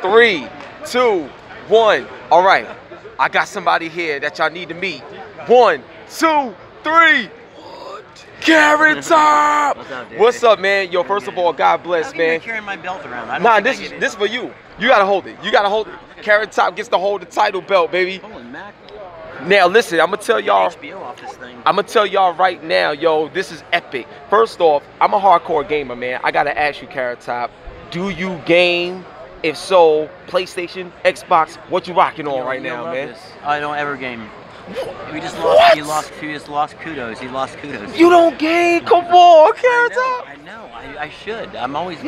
3, 2, 1. All right, I got somebody here that y'all need to meet. 1, 2, 3. Carrot Top! What's up, dude? What's up, man? Yo, first of all, God bless, man. I'm carrying my belt around. Nah, this is for you. You gotta hold it. You gotta hold it. Carrot Top gets to hold the title belt, baby. Holy mackerel. Now listen, I'm gonna tell y'all. HBO off this thing. I'm gonna tell y'all right now, yo, this is epic. First off, I'm a hardcore gamer, man. I gotta ask you, Carrot Top, do you game? If so, PlayStation, Xbox, what you rocking on right now, man? This. I don't ever game. We just lost. What? He lost kudos. He lost kudos. You don't game? Come on, Carrot Top. I know. I should. I'm always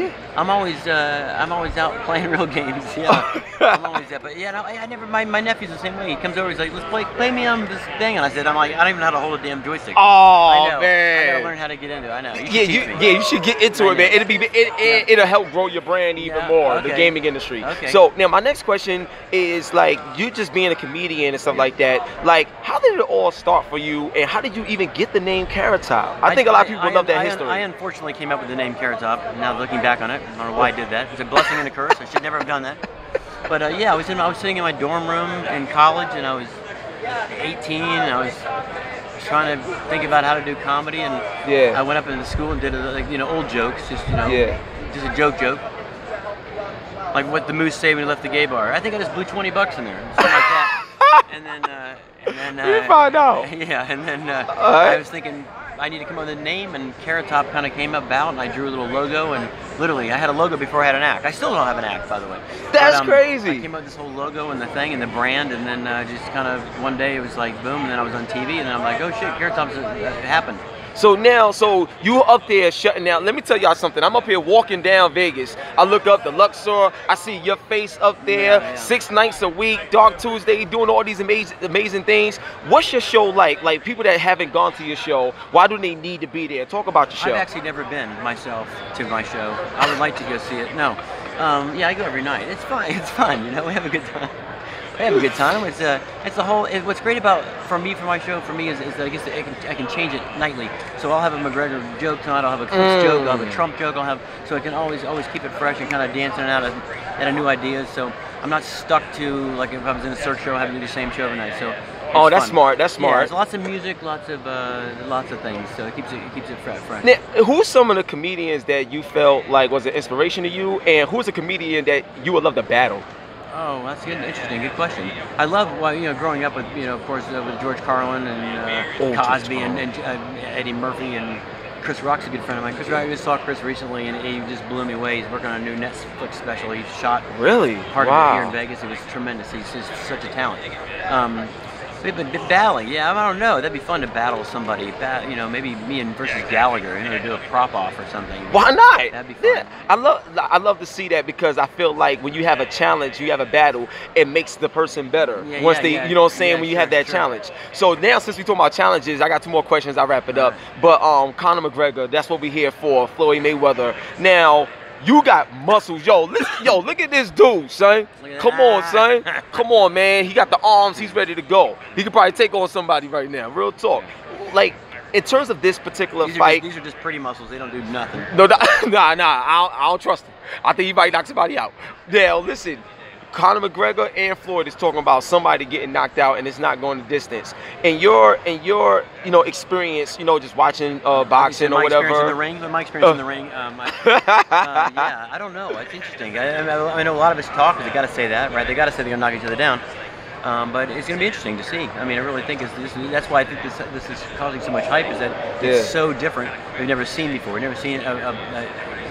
out playing real games. Yeah. I'm always that. But yeah, no, I never. My nephew's the same way. He comes over. He's like, let's play me on this thing. And I said, I don't even know how to hold a damn joystick. Oh, I know. man. I gotta learn how to get into it. I know. You should get into it, man. It'll help grow your brand even more, the gaming industry. Okay. So now my next question is, like, you just being a comedian and stuff like that, like, how did it all start for you, and how did you even get the name Carrot Top? I think a lot of people love that history. I unfortunately came up with the name Carrot Top. Now looking back on it, I don't know why I did that. It was a blessing and a curse. I should never have done that. But yeah, I was sitting in my dorm room in college, and I was 18, and I was trying to think about how to do comedy, and I went up into the school and did old jokes, just just a joke, like what the moose say when he left the gay bar. I think I just blew 20 bucks in there, something like that. And then you find out. Yeah, and then I was thinking I need to come up with a name, and Carrot Top kind of came about, and I drew a little logo, and literally I had a logo before I had an act. I still don't have an act, by the way. That's crazy. I came up with this whole logo and the thing and the brand, and then just kind of one day it was like boom, and then I was on TV, and then I'm like, oh shit, Carrot Top's it happened. So now, you up there shutting down. Let me tell y'all something. I'm up here walking down Vegas. I look up the Luxor. I see your face up there. 6 nights a week, Dark Tuesday, doing all these amazing things. What's your show like? Like, people that haven't gone to your show, why do they need to be there? Talk about your show. I've actually never been myself to my show. I would like to go see it. No, yeah, I go every night. It's fun. It's fun. You know, we have a good time. I have a good time. It's the whole. What's great about for my show is that I guess I can change it nightly. So I'll have a McGregor joke tonight. I'll have a Chris joke. I'll have a Trump joke. So I can always keep it fresh and kind of dancing it out at new ideas. So I'm not stuck to, like, if I was in a search show, having to do the same show every night. So oh, that's smart. That's smart. Yeah, there's lots of music, lots of things. So it keeps it fresh. Now, who's some of the comedians that you felt like was an inspiration to you, and who's a comedian that you would love to battle? Oh, that's good. Interesting. Good question. I love, growing up with, of course, with George Carlin and Cosby and Eddie Murphy, and Chris Rock's a good friend of mine. I just saw Chris recently, and he just blew me away. He's working on a new Netflix special. He shot part of it here in Vegas. It was tremendous. He's just such a talent. We've been battling. Yeah, I don't know. That'd be fun to battle somebody. Maybe me and versus Gallagher. Do a prop off or something. Why not? That'd be fun. Yeah, I love to see that, because I feel like when you have a challenge, you have a battle, it makes the person better. Once they, you know what I'm saying, when you have that challenge. So now, since we talking about challenges, I got 2 more questions. I'll wrap it up. But Conor McGregor, that's what we're here for. Floyd Mayweather. Now, you got muscles. Yo, look at this dude, son. Come on, son. Come on, man. He got the arms. He's ready to go. He could probably take on somebody right now. Real talk. Like, in terms of this particular fight. These are just pretty muscles. They don't do nothing. No, nah. I don't trust him. I think he might knock somebody out. Now, listen. Conor McGregor and Floyd is talking about somebody getting knocked out and it's not going the distance. In your experience, just watching boxing or whatever. My experience in the ring. Yeah, I don't know. It's interesting. I know a lot of us talk, they got to say that, right? They got to say they're going to knock each other down. But it's going to be interesting to see. I mean, I really think that's why I think this is causing so much hype, is that it's so different. We've never seen before. We've never seen a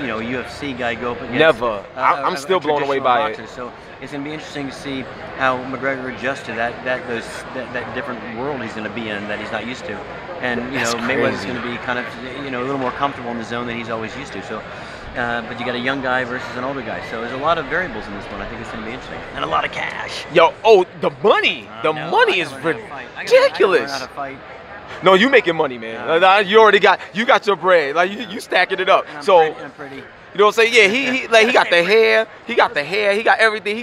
UFC guy go up against. Never. I'm still blown away by it. So it's going to be interesting to see how McGregor adjusts to that different world he's going to be in that he's not used to, and Mayweather's going to be kind of a little more comfortable in the zone than he's always used to. So. But you got a young guy versus an older guy, so there's a lot of variables in this one. I think it's going to be interesting, and a lot of cash. Yo, the money is ridiculous. I gotta learn how to fight. No, you making money, man. You got your bread. Like, you stacking it up. And I'm so pretty. You know what I'm saying? Yeah, he like he got the hair, he got everything.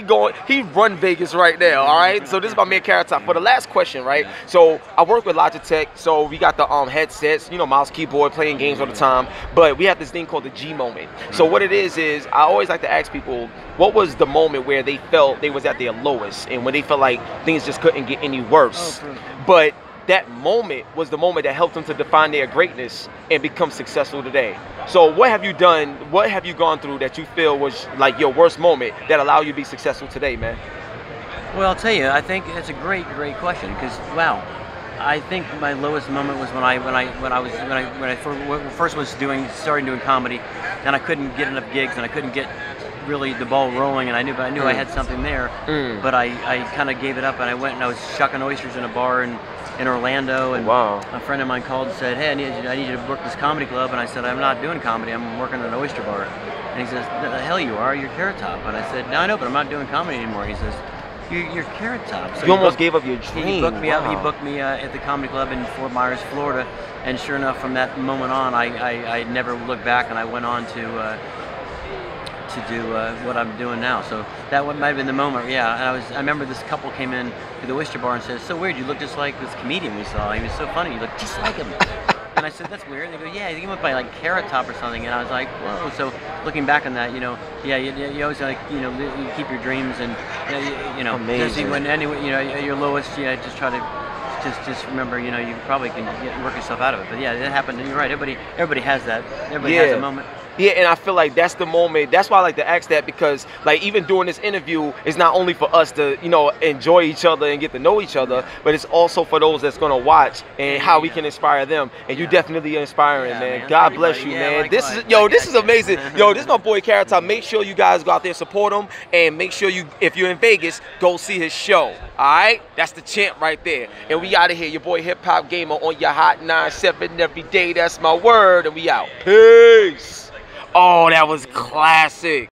He run Vegas right now. All right. So this is my man Carrot Top. For the last question, right? So I work with Logitech, so we got the headsets, you know, mouse, keyboard, playing games all the time. But we have this thing called the G moment. So what it is I always like to ask people, what was the moment where they felt they was at their lowest and when they felt like things just couldn't get any worse, but that moment was the moment that helped them to define their greatness and become successful today. So what have you done, what have you gone through that you feel was like your worst moment that allowed you to be successful today, man? Well, I'll tell you, I think it's a great question because, wow, I think my lowest moment was when I first was starting doing comedy, and I couldn't get enough gigs, and I couldn't get really the ball rolling, and I knew I had something there, but I kind of gave it up, and I went and I was shucking oysters in a bar in Orlando, and a friend of mine called and said, hey, I need you to book this comedy club, and I said, I'm not doing comedy, I'm working at an oyster bar. And he says, the hell you are, you're Carrot Top. And I said, no, I know, but I'm not doing comedy anymore. He says, you're Carrot Top. So you almost gave up your dream. He booked me up. He booked me at the comedy club in Fort Myers, Florida, and sure enough, from that moment on, I never looked back, and I went on to do what I'm doing now. So that might have been the moment, yeah. And I remember this couple came in to the oyster bar and said, so weird, you look just like this comedian we saw. He was so funny, you look just like him. And I said, that's weird. And they go, yeah, I think he went by like Carrot Top or something. And I was like, whoa. So looking back on that, you know, yeah, you always like, you know, you keep your dreams, and you know, amazing. When you know, your lowest, yeah, just try to just remember, you know, you probably can work yourself out of it. But yeah, that happened. And you're right. Everybody has that. Everybody has a moment. Yeah, and I feel like that's the moment. That's why I like to ask that, because like even doing this interview is not only for us to, you know, enjoy each other and get to know each other, but it's also for those that's gonna watch and how we can inspire them. And you definitely inspiring, man. God bless you, man. This is amazing. Yo, this is my boy Carrot Top. Make sure you guys go out there and support him, and make sure you, if you're in Vegas, go see his show. Alright? That's the champ right there. And we out of here. Your boy HipHopGamer on your Hot 97 every day. That's my word. And we out. Peace. Oh, that was classic.